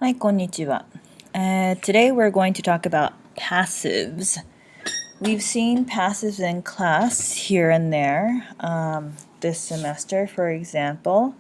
Hi, konnichiwa. Today we're going to talk about passives. We've seen passives in class here and there this semester. For example,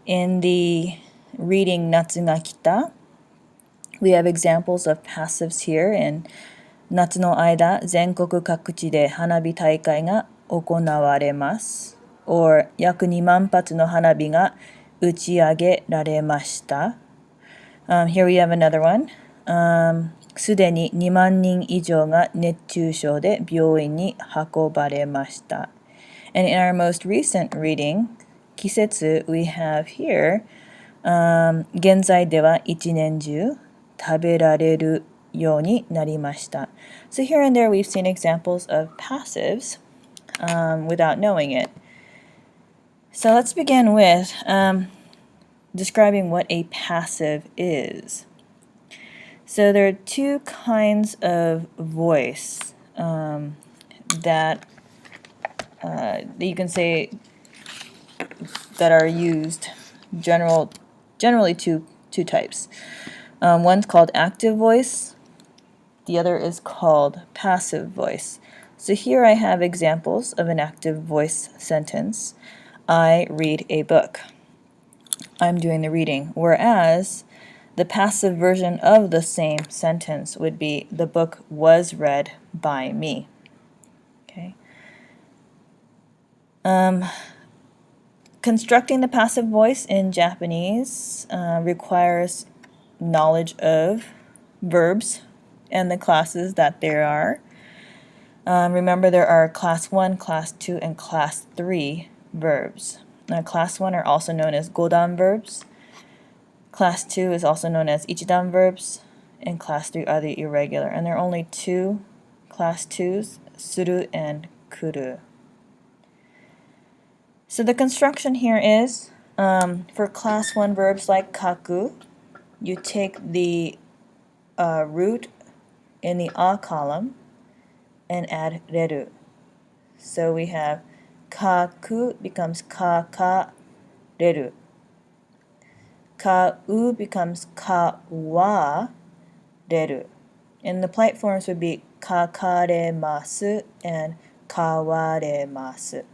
in the reading Natsu ga kita, we have examples of passives here in 夏の間、全国各地で花火大会が行われます。or 約2万発の花火が打ち上げられました。Here we have another one. すでに2万人以上が熱中症で病院に運ばれました。And in our most recent reading, 季節 we have here, 現在では一年中食べられるようになりました。So here and there we've seen examples of passives without knowing it. So let's begin with describing what a passive is. So there are two kinds of voice that you can say that are used. Generally two types. One's called active voice. The other is called passive voice. So here I have examples of an active voice sentence. I read a book. I'm doing the reading. Whereas the passive version of the same sentence would be the book was read by me. Okay. Constructing the passive voice in Japanese requires knowledge of verbs and the classes that there are. Remember, there are class 1, class 2, and class 3 verbs. Now, class 1 are also known as godan verbs. Class 2 is also known as ichidan verbs. And class 3 are the irregular. And there are only two class 2s, suru and kuru. So the construction here is, for class 1 verbs like kaku, you take the root in the a column and add reru. So we have kaku becomes kakareru. Ka-u becomes kawareru. And the polite forms would be kakaremasu and kawaremasu.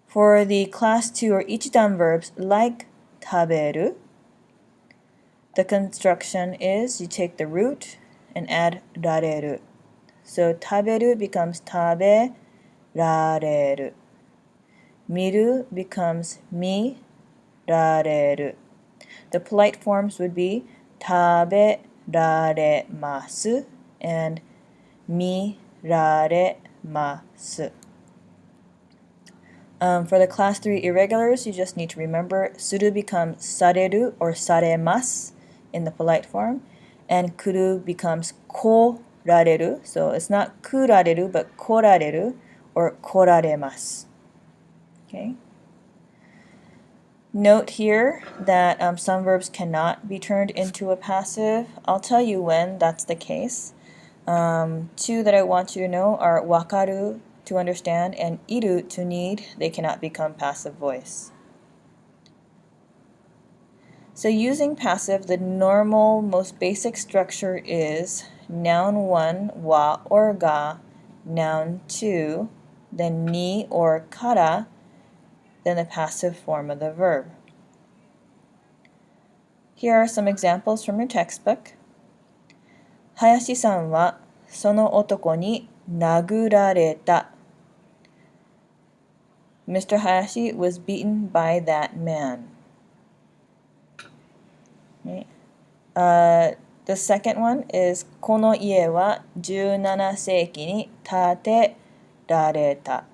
For the class 2 or ichidan verbs like taberu, the construction is you take the root and add rareru. So taberu becomes taberareru. Miru becomes mirareru. The polite forms would be taberaremasu and miraremasu. For the class 3 irregulars, you just need to remember suru becomes sareru or saremasu in the polite form, and kuru becomes korareru. So it's not kurareru but korareru or koraremasu. Okay. Note here that some verbs cannot be turned into a passive. I'll tell you when that's the case. Two that I want you to know are wakaru, to understand, and iru, to need. They cannot become passive voice. So using passive, the normal, most basic structure is noun 1, wa or ga, noun 2, then ni or kara, then the passive form of the verb. Here are some examples from your textbook. Hayashi-san wa sono otoko ni nagurareta. Mr. Hayashi was beaten by that man. Okay. The second one is この家は17世紀に建てられた.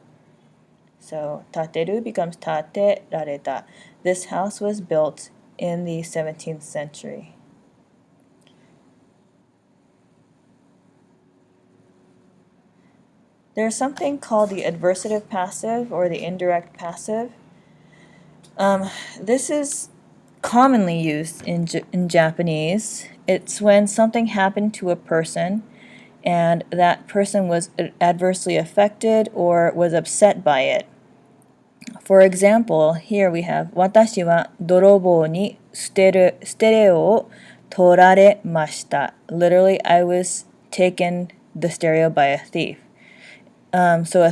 So, 建てる becomes 建てられた. This house was built in the 17th century. There's something called the adversative passive or the indirect passive. This is commonly used in Japanese. It's when something happened to a person and that person was adversely affected or was upset by it. For example, here we have 私は泥棒にステレオを取られました. Literally, I was taken the stereo by a thief. So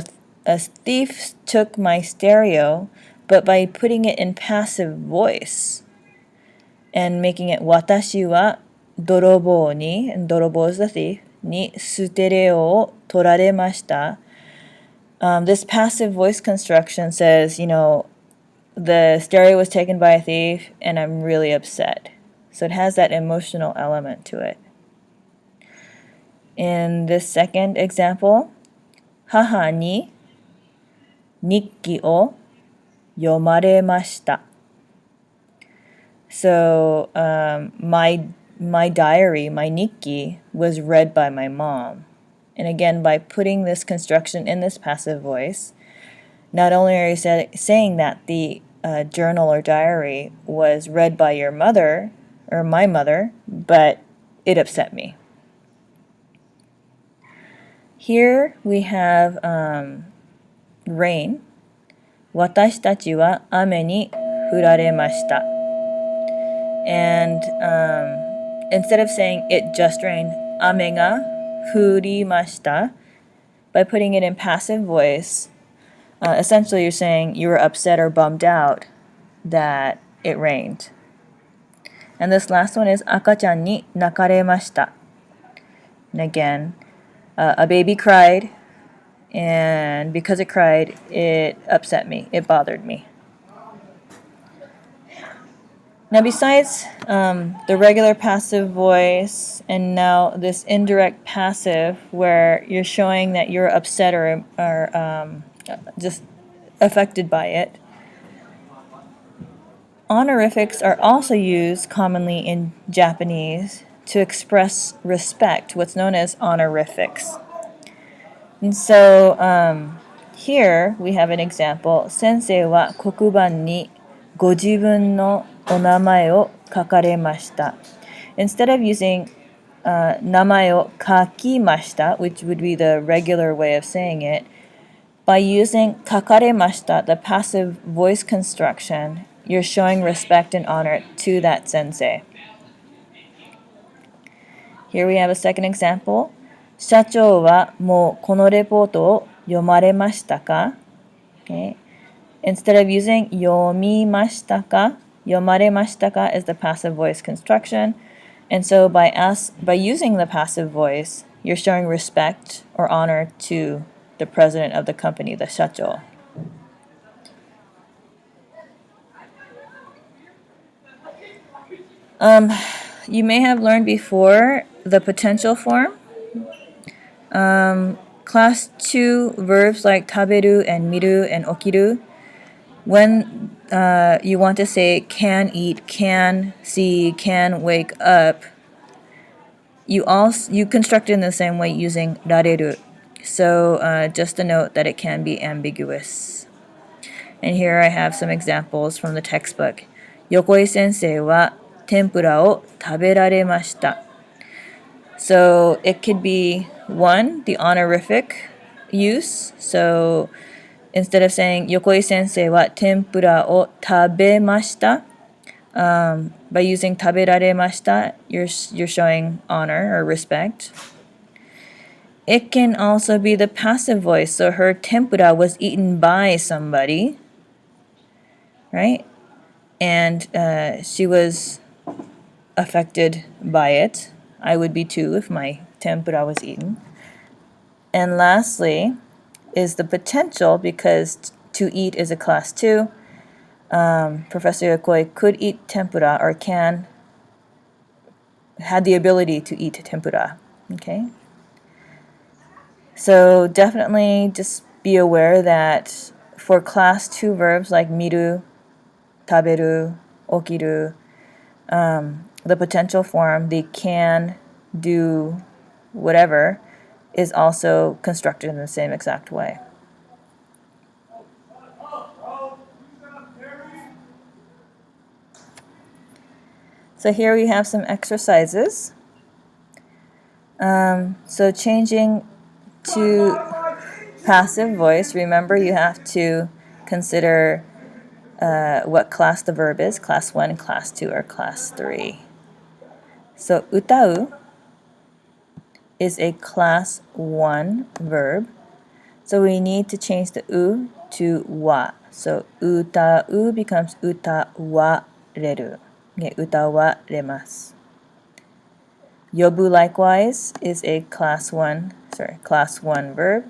a thief took my stereo, but by putting it in passive voice and making it 私は泥棒に, and 泥棒 is the thief, にステレオを取られました. This passive voice construction says, the stereo was taken by a thief and I'm really upset. So it has that emotional element to it. In this second example, 母に日記を読まれました. So my diary, my nikki, was read by my mom. And again, by putting this construction in this passive voice, not only are you saying that the journal or diary was read by your mother, or my mother, but it upset me. Here we have rain. 私たちは雨に降られました. And instead of saying it just rained, 雨が降りました, by putting it in passive voice, essentially you're saying you were upset or bummed out that it rained. And this last one is 赤ちゃんに泣かれました. And again, a baby cried, and because it cried, it upset me, it bothered me. Now besides the regular passive voice and now this indirect passive where you're showing that you're upset or just affected by it, honorifics are also used commonly in Japanese to express respect, what's known as honorifics. And so here we have an example. 先生は黒板にご自分のお名前を書かれました. Instead of using 名前を書きました, which would be the regular way of saying it, by using 書かれました, the passive voice construction, you're showing respect and honor to that sensei. Here we have a second example. 社長はもうこのレポートを読まれましたか? Okay. Instead of using 読みましたか, 読まれましたか is the passive voice construction. And so by using the passive voice, you're showing respect or honor to the president of the company, the 社長. You may have learned before the potential form. Class 2 verbs like taberu and miru and okiru, when you want to say can eat, can see, can wake up, you construct it in the same way using rareru. So just a note that it can be ambiguous. And here I have some examples from the textbook. Yokoi sensei wa tempura o taberare mashita. So it could be one, the honorific use. So instead of saying Yokoi sensei wa tempura o tabemashita, by using taberaremashita, you're showing honor or respect. It can also be the passive voice. So her tempura was eaten by somebody, right? And she was affected by it. I would be too if my tempura was eaten. And lastly is the potential, because to eat is a class 2. Professor Yokoi could eat tempura or had the ability to eat tempura. Okay? So definitely just be aware that for class 2 verbs like miru, taberu, okiru, the potential form, the can, do, whatever, is also constructed in the same exact way. So here we have some exercises. So changing to passive voice, remember you have to consider what class the verb is, class 1, class 2, or class 3. So 歌う is a class 1 verb. So we need to change the u to wa. So 歌う becomes 歌われる. Okay, 歌われます. 呼ぶ likewise is a class 1 verb.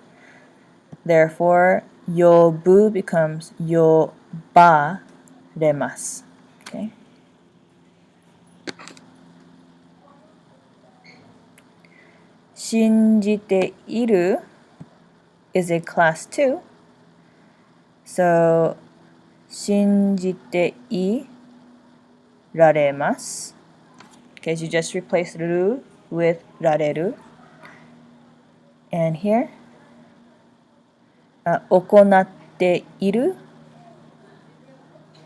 Therefore, 呼ぶ becomes 呼ばれます. Okay. 信じている is a class 2. So, 信じていられます. Okay, so you just replace る with られる. And here, 行っている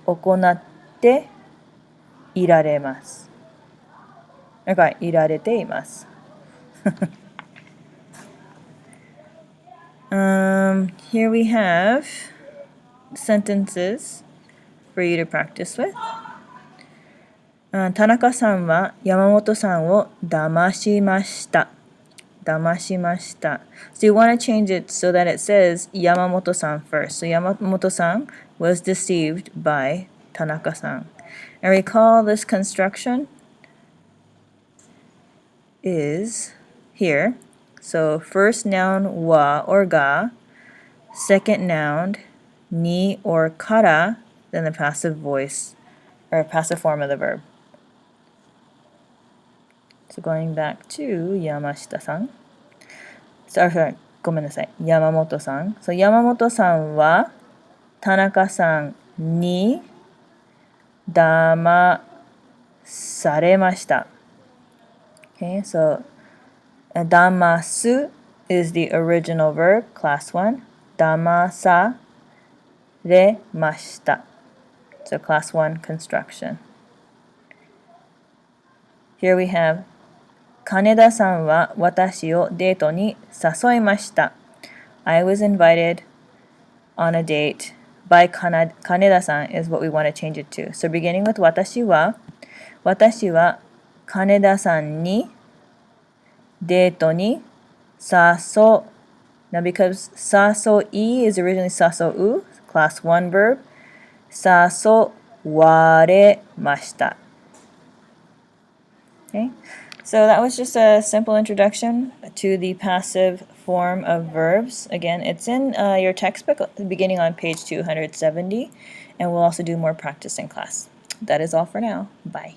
行っていられます。Okay, いられています。Here we have sentences for you to practice with. 田中さんは山本さんを騙しました。騙しました。So you want to change it so that it says Yamamoto-san first. So Yamamoto-san was deceived by Tanaka-san. And recall this construction is here. So first noun wa or ga, second noun ni or kara, then the passive voice or passive form of the verb. So going back to Yamashita-san. Sorry, ごめんなさい。Yamamoto-san. So Yamamoto-san は田中さんに騙されました。Okay, so 騙す is the original verb, class 1. 騙されました. So class 1 construction. Here we have 金田さんは私をデートに誘いました。I was invited on a date by 金田さん is what we want to change it to. So beginning with 私は金田さんにデートに誘 Now because 誘い is originally 誘う class 1 verb 誘われました. Okay, so that was just a simple introduction to the passive form of verbs. Again, it's in your textbook beginning on page 270, and we'll also do more practice in class. That is all for now. Bye.